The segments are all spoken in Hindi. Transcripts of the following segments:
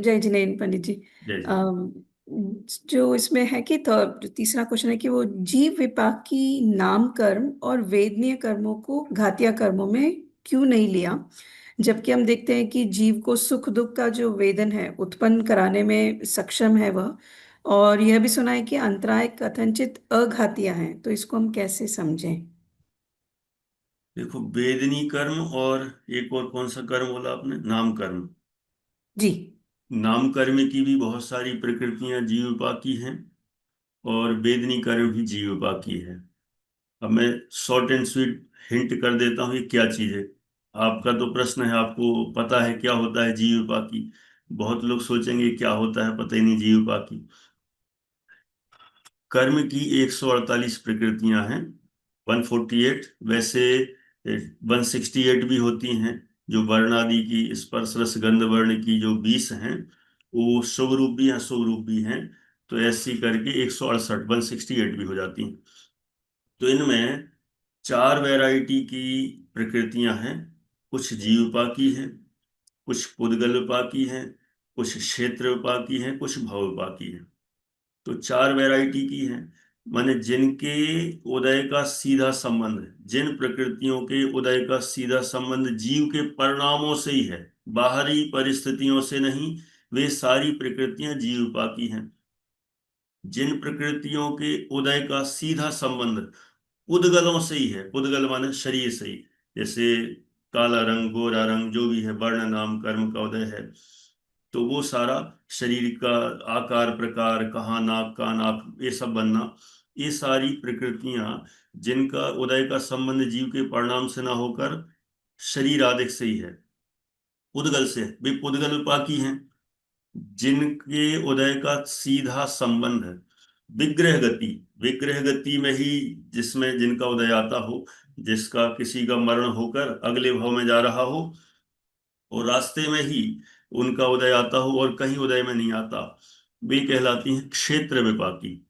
जय जिनेन्द्र पंडित जी। जैसे अम, जो इसमें है कि तो जो तीसरा क्वेश्चन है कि वो जीव विपाकी नाम कर्म और वेदनीय कर्मों को घातिया कर्मों में क्यों नहीं लिया, जबकि हम देखते हैं कि जीव को सुख दुख का जो वेदन है उत्पन्न कराने में सक्षम है वह। और यह भी सुना है कि अंतराय कथनचित अघातिया हैं, तो इसको हम कैसे समझें? देखो, वेदनी कर्म और एक और कौन सा कर्म बोला आपने? नाम कर्म। जी। नाम कर्म की भी बहुत सारी प्रकृतियां जीव विपाकी हैं, और वेदनी कर्म भी जीव विपाकी है। अब मैं शॉर्ट एंड स्वीट हिंट कर देता हूँ ये क्या चीज है। आपका तो प्रश्न है, आपको पता है क्या होता है जीव विपाकी। बहुत लोग सोचेंगे क्या होता है, पता ही नहीं जीव विपाकी। कर्म की 148 प्रकृतियां हैं, 148। वैसे 168 भी होती हैं, जो वर्ण आदि की, स्पर्श रस गंध वर्ण की जो 20 हैं, वो शुभ रूप भी हैं अशुभ रूप भी हैं। तो ऐसी करके 168, 168 भी हो जाती हैं। तो इनमें चार वैरायटी की प्रकृतियां हैं। कुछ जीव विपाकी हैं, कुछ पुद्गल विपाकी हैं, कुछ क्षेत्र विपाकी हैं, कुछ भव विपाकी हैं। तो चार वैरायटी की हैं, माने जिनके उदय का सीधा संबंध है, जिन प्रकृतियों के उदय का सीधा संबंध जीव के परिणामों से ही है, बाहरी परिस्थितियों से नहीं। वे सारी प्रकृतियां जीव विपाकी हैं। जिन प्रकृतियों के उदय का सीधा संबंध पुद्गलों से ही है, पुद्गल माने शरीर से ही, जैसे काला रंग गोरा रंग जो भी है, वर्ण नाम कर्म का उदय है, तो वो सारा शरीर का आकार प्रकार, कहाँ नाक का नाक, ये सब बनना, ये सारी प्रकृतियां जिनका उदय का संबंध जीव के परिणाम से ना होकर शरीर आदि से ही है, पुद्गल से है, वे पुद्गल विपाकी हैं। जिनके उदय का सीधा संबंध है विग्रह गति, विग्रह गति में ही, जिसमें जिनका उदय आता हो, जिसका किसी का मरण होकर अगले भाव में जा रहा हो और रास्ते में ही उनका उदय आता हो और कहीं उदय में नहीं आता, वे कहलाती हैं क्षेत्र विपाकी।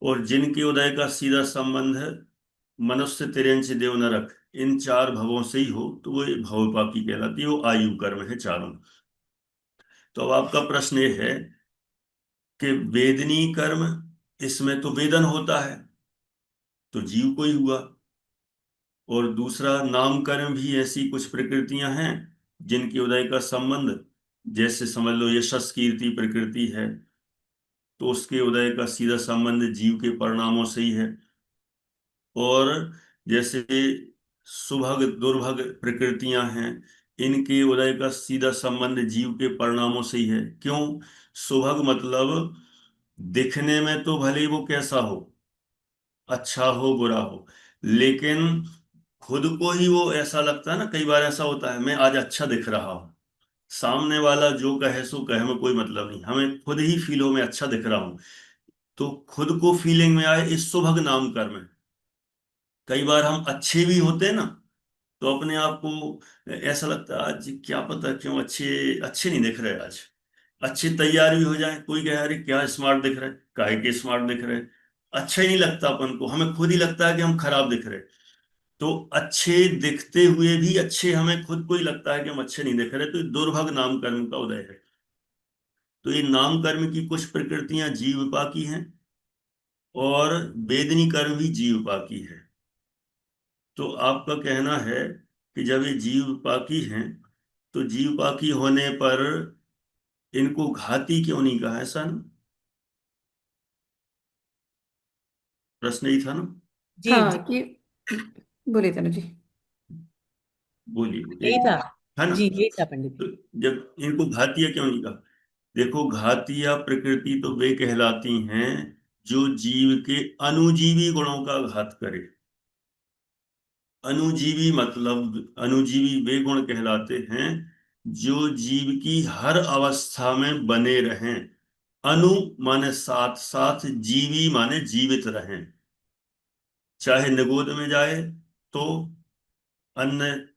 और जिनके उदय का सीधा संबंध है मनुष्य, तिर्यंच, देव, नरक, इन चार भवों से ही हो, तो वो भव विपाकी कहलाती है। वो आयु कर्म है चारों। तो अब आपका प्रश्न ये है कि वेदनी कर्म, इसमें तो वेदन होता है, तो जीव को ही हुआ। और दूसरा नाम कर्म भी ऐसी कुछ प्रकृतियां हैं जिनके उदय का संबंध, जैसे समझ लो यशस कीर्ति प्रकृति है, तो उसके उदय का सीधा संबंध जीव के परिणामों से ही है। और जैसे सुभग दुर्भग प्रकृतियां हैं, इनके उदय का सीधा संबंध जीव के परिणामों से ही है। क्यों? सुभग मतलब दिखने में तो भले ही वो कैसा हो, अच्छा हो बुरा हो, लेकिन खुद को ही वो ऐसा लगता है ना, कई बार ऐसा होता है मैं आज अच्छा दिख रहा हूं, सामने वाला जो कहे सो कहे, में कोई मतलब नहीं, हमें खुद ही फील हो मैं अच्छा दिख रहा हूं। तो खुद को फीलिंग में आए, इस सुभग नाम कर्म है। कई बार हम अच्छे भी होते हैं ना, तो अपने आप को ऐसा लगता है आज क्या पता क्यों अच्छे अच्छे नहीं दिख रहे आज। अच्छी तैयार भी हो जाए, कोई कहे अरे क्या स्मार्ट दिख रहे, काहे के स्मार्ट दिख रहे, अच्छा ही नहीं लगता अपन को, हमें खुद ही लगता है कि हम खराब दिख रहे। तो अच्छे दिखते हुए भी अच्छे हमें खुद को ही लगता है कि हम अच्छे नहीं दिख रहे, तो ये दुर्भग नाम कर्म का उदय है। तो ये नाम कर्म की कुछ प्रकृतियां जीव विपाकी हैं, और वेदनी कर्म भी जीव विपाकी है। तो आपका कहना है कि जब ये जीव विपाकी हैं, तो जीव विपाकी होने पर इनको घाती क्यों नहीं कहा, ऐसा ना? प्रश्न ही था ना? जी जी, हाँ कि बोलिए तनु जी। बोलिए यही एक, था। है ना? जी यही था पंडित तो जी। जब इनको घातीय क्यों नहीं कहा? देखो, घातीय प्रकृति तो वे कहलाती हैं जो जीव के अनुजीवी गुणों का घात करे। अनुजीवी मतलब, अनुजीवी वे गुण कहलाते हैं जो जीव की हर अवस्था में बने रहें। अनु माने साथ साथ, जीवी माने जीवित रहें। चाहे निगोद में जाए तो, अन्य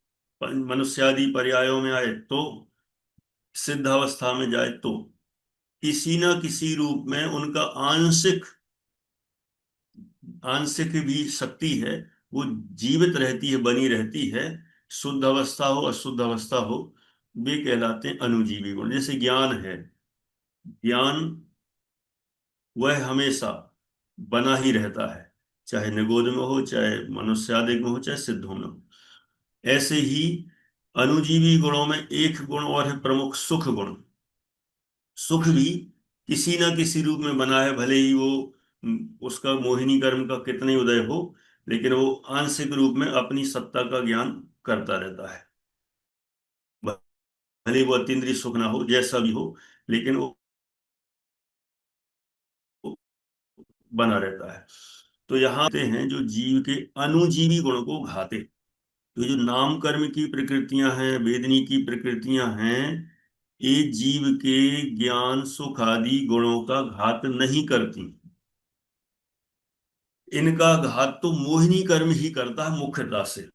मनुष्यादि पर्यायों में आए तो, सिद्ध अवस्था में जाए तो, किसी ना किसी रूप में उनका आंशिक, आंशिक भी शक्ति है, वो जीवित रहती है, बनी रहती है। शुद्ध अवस्था हो अशुद्ध अवस्था हो, वे कहलाते हैं अनुजीवी गुण। जैसे ज्ञान है, ज्ञान वह हमेशा बना ही रहता है, चाहे निगोद में हो, चाहे मनुष्यादिक में हो, चाहे सिद्धों में हो। ऐसे ही अनुजीवी गुणों में एक गुण और है प्रमुख, सुख गुण। सुख भी किसी ना किसी रूप में बना है, भले ही वो उसका मोहिनी कर्म का कितने उदय हो, लेकिन वो आंशिक रूप में अपनी सत्ता का ज्ञान करता रहता है। भले ही वो अतीन्द्रिय सुख ना हो, जैसा भी हो, लेकिन वो बना रहता है। तो यहाँ आते हैं जो जीव के अनुजीवी गुणों को घाते। तो जो नाम कर्म की प्रकृतियां हैं, वेदनी की प्रकृतियां हैं, ये जीव के ज्ञान सुख आदि गुणों का घात नहीं करती। इनका घात तो मोहिनी कर्म ही करता है मुख्यता से।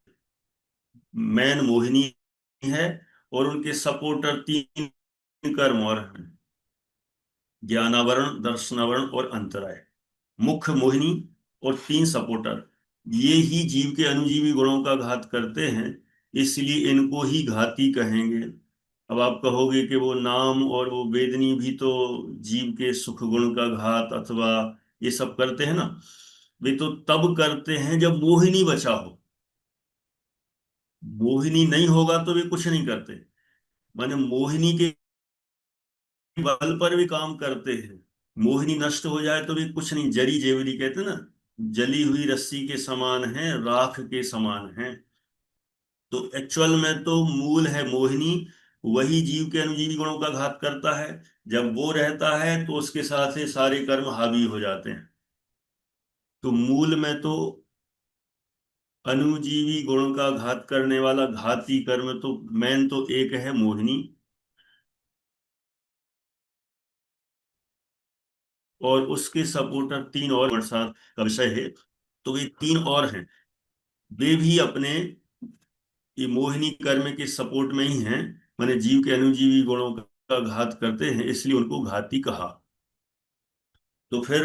मैन मोहिनी है, और उनके सपोर्टर तीन कर्म और हैं, ज्ञानावरण, दर्शनावरण और अंतराय। मुख्य मोहिनी और तीन सपोर्टर, ये ही जीव के अनुजीवी गुणों का घात करते हैं, इसलिए इनको ही घाती कहेंगे। अब आप कहोगे कि वो नाम और वो वेदनी भी तो जीव के सुख गुण का घात अथवा ये सब करते हैं ना। वे तो तब करते हैं जब मोहिनी बचा हो। मोहिनी नहीं होगा तो वे कुछ नहीं करते। माने मोहिनी के बल पर भी काम करते हैं। मोहिनी नष्ट हो जाए तो भी कुछ नहीं, जरी जेवरी कहते हैं ना, जली हुई रस्सी के समान है, राख के समान है। तो एक्चुअल में तो मूल है मोहिनी, वही जीव के अनुजीवी गुणों का घात करता है। जब वो रहता है तो उसके साथ ही सारे कर्म हावी हो जाते हैं। तो मूल में तो अनुजीवी गुणों का घात करने वाला घाती कर्म तो मेन तो एक है मोहिनी, और उसके सपोर्टर तीन और बरसात का विषय है। तो ये तीन और हैं, वे भी अपने ये मोहिनी कर्म के सपोर्ट में ही हैं। माने जीव के अनुजीवी गुणों का घात करते हैं, इसलिए उनको घाती कहा। तो फिर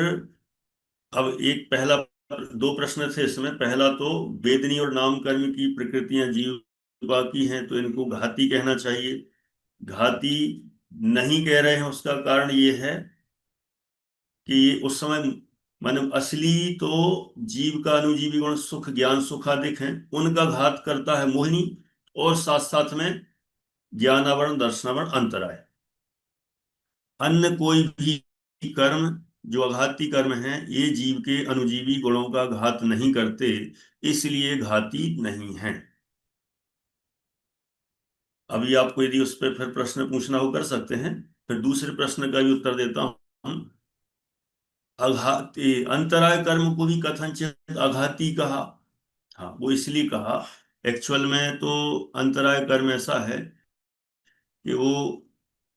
अब एक पहला, दो प्रश्न थे इसमें। पहला तो वेदनी और नाम कर्म की प्रकृतियां जीव की हैं, तो इनको घाती कहना चाहिए। घाती नहीं कह रहे हैं, उसका कारण ये है कि उस समय माने असली तो जीव का अनुजीवी गुण सुख ज्ञान सुखादिक हैं, उनका घात करता है मोहिनी, और साथ साथ में ज्ञानावरण दर्शनावरण अंतराय। अन्य कोई भी कर्म जो अघाती कर्म है, ये जीव के अनुजीवी गुणों का घात नहीं करते, इसलिए घाती नहीं है। अभी आपको यदि उस पर फिर प्रश्न पूछना हो कर सकते हैं। फिर दूसरे प्रश्न का भी उत्तर देता हूं। अघाती अंतराय कर्म को भी कथनचित अघाती कहा। हाँ, वो इसलिए कहा, एक्चुअल में तो अंतराय कर्म ऐसा है कि वो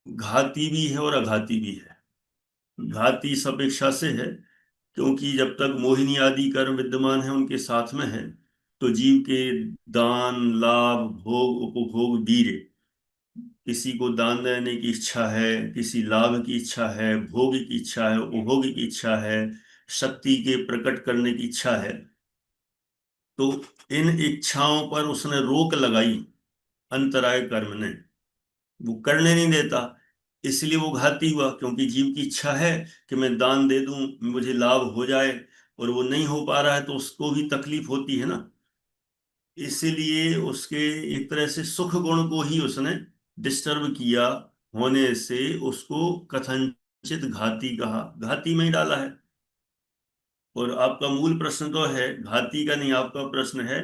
घाती भी है और अघाती भी है। घाती इस अपेक्षा से है क्योंकि जब तक मोहिनी आदि कर्म विद्यमान है, उनके साथ में है, तो जीव के दान लाभ भोग उपभोग वीर्य, किसी को दान देने की इच्छा है, किसी लाभ की इच्छा है, भोग की इच्छा है, उपभोग की इच्छा है, शक्ति के प्रकट करने की इच्छा है, तो इन इच्छाओं पर उसने रोक लगाई अंतराय कर्म ने, वो करने नहीं देता। इसलिए वो घाती हुआ, क्योंकि जीव की इच्छा है कि मैं दान दे दूं, मुझे लाभ हो जाए, और वो नहीं हो पा रहा है तो उसको भी तकलीफ होती है ना। इसीलिए उसके एक तरह से सुख गुण को ही उसने डिस्टर्ब किया, होने से उसको कथनचित घाती कहा, घाती में ही डाला है। और आपका मूल प्रश्न तो है घाती का नहीं, आपका प्रश्न है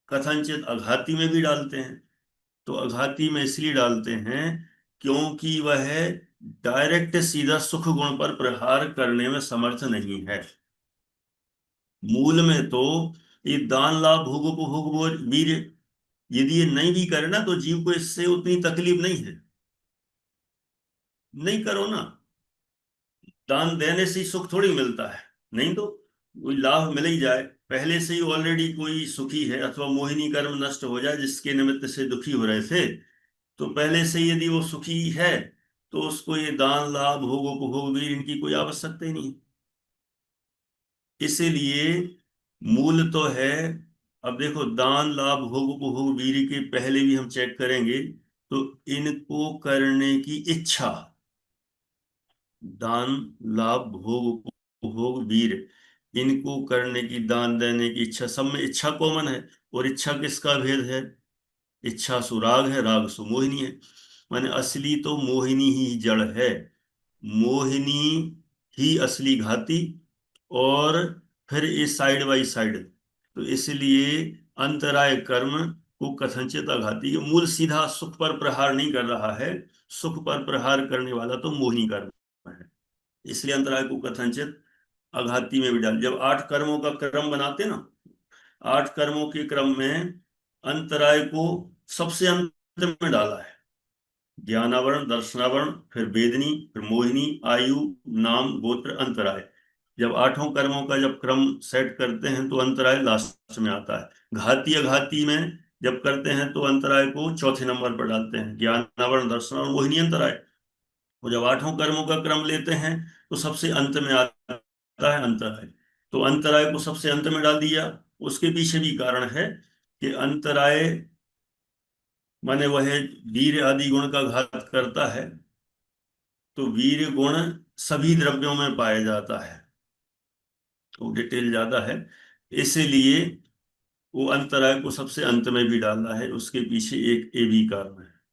कथनचित अघाती में भी डालते हैं। तो अघाती में इसलिए डालते हैं क्योंकि वह डायरेक्ट सीधा सुख गुण पर प्रहार करने में समर्थ नहीं है। मूल में तो ये दान लाभ भोग उपभोग वीर्य, यदि ये नहीं भी करे ना, तो जीव को इससे उतनी तकलीफ नहीं है। नहीं करो ना, दान देने से ही सुख थोड़ी मिलता है। नहीं तो कोई लाभ मिल ही जाए, पहले से ही ऑलरेडी कोई सुखी है, अथवा मोहिनी कर्म नष्ट हो जाए जिसके निमित्त से दुखी हो रहे थे, तो पहले से ही यदि वो सुखी है, तो उसको ये दान लाभ भोग उपभोग भी इनकी कोई आवश्यकता ही नहीं। इसीलिए मूल तो है। अब देखो, दान लाभ भोग उपभोग वीर्य के पहले भी हम चेक करेंगे तो इनको करने की इच्छा, दान, लाभ, भोग, उपभोग, वीर, इनको करने की, दान देने की इच्छा, सब में इच्छा कॉमन है। और इच्छा किसका भेद है? इच्छा सुराग है, राग सुमोहिनी है। माने असली तो मोहिनी ही जड़ है, मोहिनी ही असली घाती, और फिर ये साइड बाई साइड। तो इसलिए अंतराय कर्म को कथनचित आघाती, ये मूल सीधा सुख पर प्रहार नहीं कर रहा है, सुख पर प्रहार करने वाला तो मोहिनी कर्म है। इसलिए अंतराय को कथनचित आघाती में भी डाल। जब 8 कर्मों का क्रम बनाते ना, 8 कर्मों के क्रम में अंतराय को सबसे अंत में डाला है। ज्ञानावरण, दर्शनावरण, फिर वेदनी, फिर मोहिनी, आयु, नाम, गोत्र, अंतराय। जब 8 कर्मों का जब क्रम सेट करते हैं तो अंतराय लास्ट में आता है। घाती अघाती में जब करते हैं तो अंतराय को चौथे नंबर पर डालते हैं, ज्ञानावरण, दर्शनावरण, मोहिनी, अंतराय। और जब 8 कर्मों का क्रम लेते हैं तो सबसे अंत में आता है अंतराय। तो अंतराय को सबसे अंत में डाल दिया। उसके पीछे भी कारण है कि अंतराय माने वह वीर आदि गुण का घात करता है। तो वीर गुण सभी द्रव्यों में पाया जाता है, तो डिटेल ज्यादा है, इसीलिए वो अंतराय को सबसे अंत में भी डालना है। उसके पीछे एक ये भी कारण है।